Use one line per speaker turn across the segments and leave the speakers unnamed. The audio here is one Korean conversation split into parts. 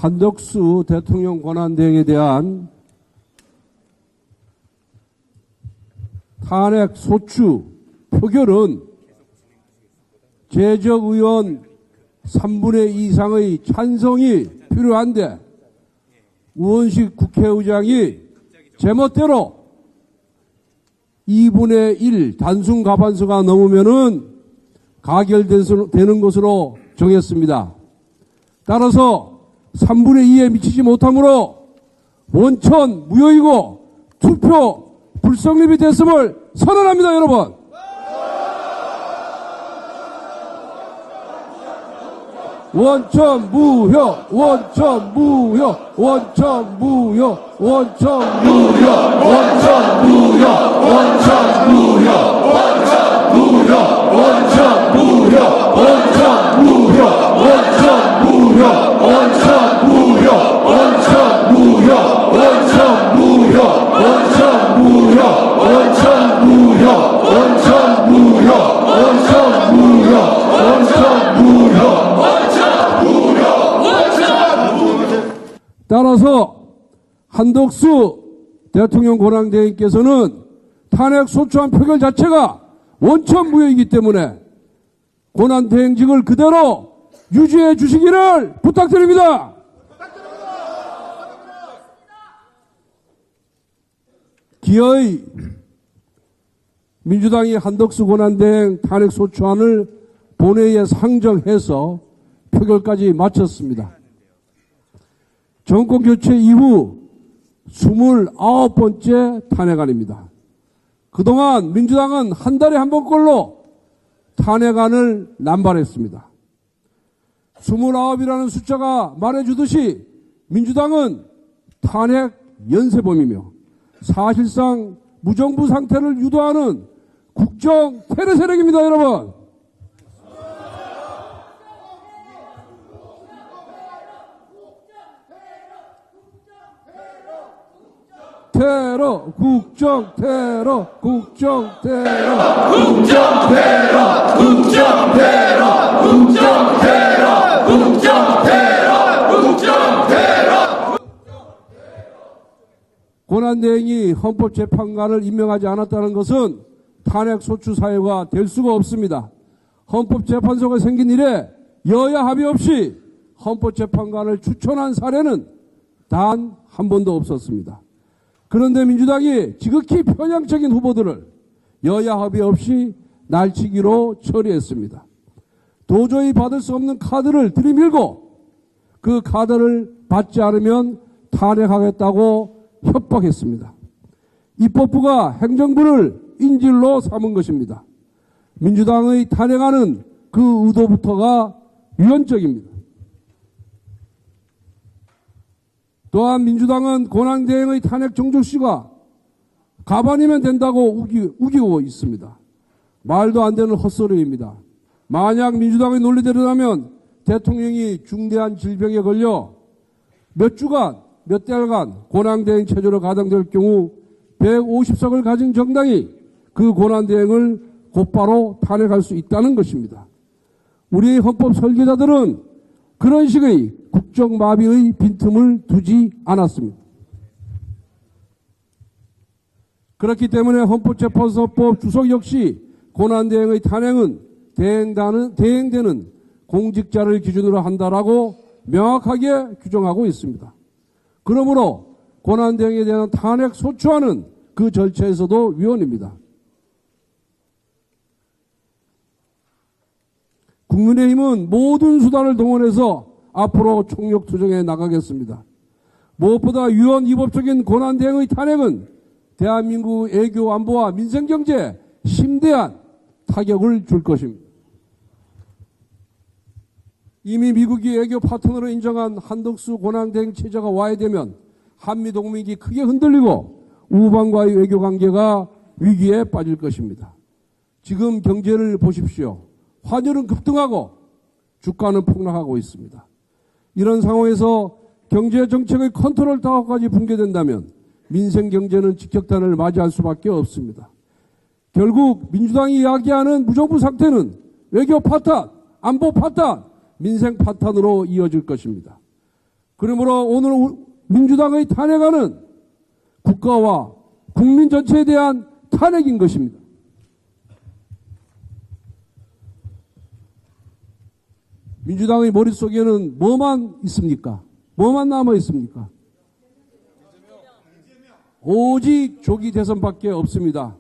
한덕수 대통령 권한대행에 대한 탄핵 소추 표결은 재적 의원 3분의 2 이상의 찬성이 필요한데 우원식 국회의장이 제멋대로 2분의 1 단순 과반수가 넘으면은 가결되는 것으로 정했습니다. 따라서 3분의 2에 미치지 못하므로 원천 무효이고 투표 불성립이 됐음을 선언합니다, 여러분. 원천 무효, 원천 무효, 원천 무효, 원천 무효, 원천 무효, 원천 무효, 원천 무효, 원천 무효, 원천 무효, 원천 무효, 원천 무효, 원천 무효, 원천 무효, 원천 무효, 원천 무효, 원천 무효, 원천 무효, 원천 무효. 따라서 한덕수 대통령 권한대행께서는 탄핵 소추안 표결 자체가 원천 무효이기 때문에 권한대행직을 그대로 유지해 주시기를 부탁드립니다. 기어이 민주당이 한덕수 권한대행 탄핵 소추안을 본회의에 상정해서 표결까지 마쳤습니다. 정권 교체 이후 29번째 탄핵안입니다. 그동안 민주당은 한 달에 한 번꼴로 탄핵안을 남발했습니다. 29이라는 숫자가 말해주듯이 민주당은 탄핵 연쇄범이며 사실상 무정부 상태를 유도하는 국정 테러 세력입니다, 여러분. 테러, 국정 테러, 국정 테러, 국정 테러, 국정 테러, 국정 테러, 국정 테러, 국정 테러. 권한대행이 헌법재판관을 임명하지 않았다는 것은 탄핵 소추 사유가 될 수가 없습니다. 헌법재판소가 생긴 이래 여야 합의 없이 헌법재판관을 추천한 사례는 단 한 번도 없었습니다. 그런데 민주당이 지극히 편향적인 후보들을 여야 합의 없이 날치기로 처리했습니다. 도저히 받을 수 없는 카드를 들이밀고 그 카드를 받지 않으면 탄핵하겠다고 협박했습니다. 입법부가 행정부를 인질로 삼은 것입니다. 민주당의 탄핵하는 그 의도부터가 유연적입니다. 또한 민주당은 권한대행의 탄핵 정족시가 가반이면 된다고 우기고 있습니다. 말도 안 되는 헛소리입니다. 만약 민주당의 논리대로라면 대통령이 중대한 질병에 걸려 몇 주간, 몇 달간 권한대행 체제로 가동될 경우 150석을 가진 정당이 그 권한대행을 곧바로 탄핵할 수 있다는 것입니다. 우리의 헌법 설계자들은 그런 식의 국정마비의 빈틈을 두지 않았습니다. 그렇기 때문에 헌법재판소법 주석 역시 권한대행의 탄핵은 대행되는 공직자를 기준으로 한다라고 명확하게 규정하고 있습니다. 그러므로 권한대행에 대한 탄핵 소추안은 그 절차에서도 위헌입니다. 국민의힘은 모든 수단을 동원해서 앞으로 총력 투쟁에 나가겠습니다. 무엇보다 위헌 위법적인 권한대행의 탄핵은 대한민국 애교 안보와 민생경제에 심대한 타격을 줄 것입니다. 이미 미국이 애교 파트너로 인정한 한덕수 권한대행 체제가 와해되면 한미동맹이 크게 흔들리고 우방과의 외교관계가 위기에 빠질 것입니다. 지금 경제를 보십시오. 환율은 급등하고 주가는 폭락하고 있습니다. 이런 상황에서 경제정책의 컨트롤 타워까지 붕괴된다면 민생경제는 직격탄을 맞이할 수밖에 없습니다. 결국 민주당이 이야기하는 무정부 상태는 외교 파탄, 안보 파탄, 민생 파탄으로 이어질 것입니다. 그러므로 오늘 민주당의 탄핵안은 국가와 국민 전체에 대한 탄핵인 것입니다. 민주당의 머릿속에는 뭐만 있습니까? 뭐만 남아 있습니까? 오직 조기 대선밖에 없습니다.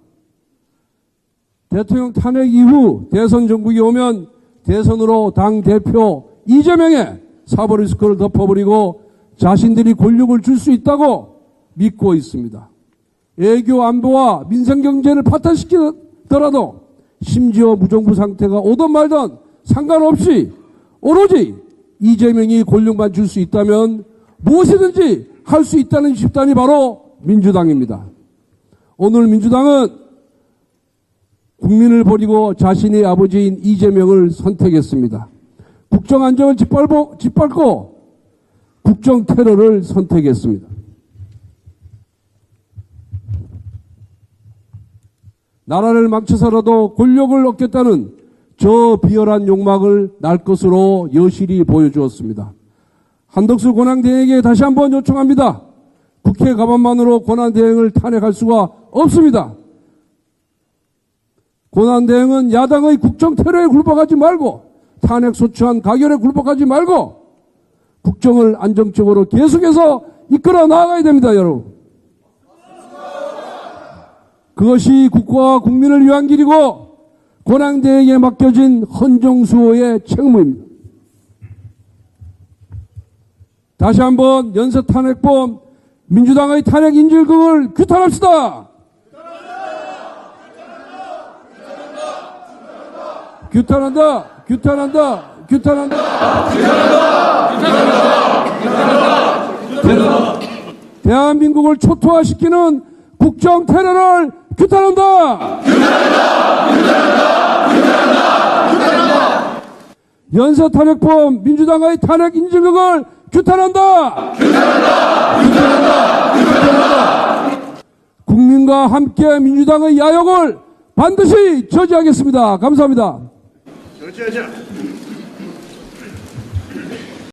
대통령 탄핵 이후 대선 정국이 오면 대선으로 당대표 이재명의 사법리스크를 덮어버리고 자신들이 권력을 줄 수 있다고 믿고 있습니다. 애교 안보와 민생경제를 파탄시키더라도 심지어 무정부 상태가 오든 말든 상관없이 오로지 이재명이 권력만 줄 수 있다면 무엇이든지 할 수 있다는 집단이 바로 민주당입니다. 오늘 민주당은 국민을 버리고 자신의 아버지인 이재명을 선택했습니다. 국정안정을 짓밟고 국정테러를 선택했습니다. 나라를 망쳐서라도 권력을 얻겠다는 저 비열한 욕망을 날 것으로 여실히 보여주었습니다. 한덕수 권한대행에게 다시 한번 요청합니다. 국회 가반만으로 권한대행을 탄핵할 수가 없습니다. 권한대행은 야당의 국정테러에 굴복하지 말고 탄핵 소추안 가결에 굴복하지 말고 국정을 안정적으로 계속해서 이끌어 나가야 됩니다, 여러분. 그것이 국가와 국민을 위한 길이고 권한대행에 맡겨진 헌정수호의 책무입니다. 다시 한번 연쇄 탄핵범 민주당의 탄핵 인질극을 규탄합시다. 규탄한다. 대한민국을 초토화시키는 국정 테러를 규탄한다. 연쇄 탄핵범 민주당의 탄핵 인질극을 규탄한다. 국민과 함께 민주당의 야욕을 반드시 저지하겠습니다. 감사합니다.
결제하자.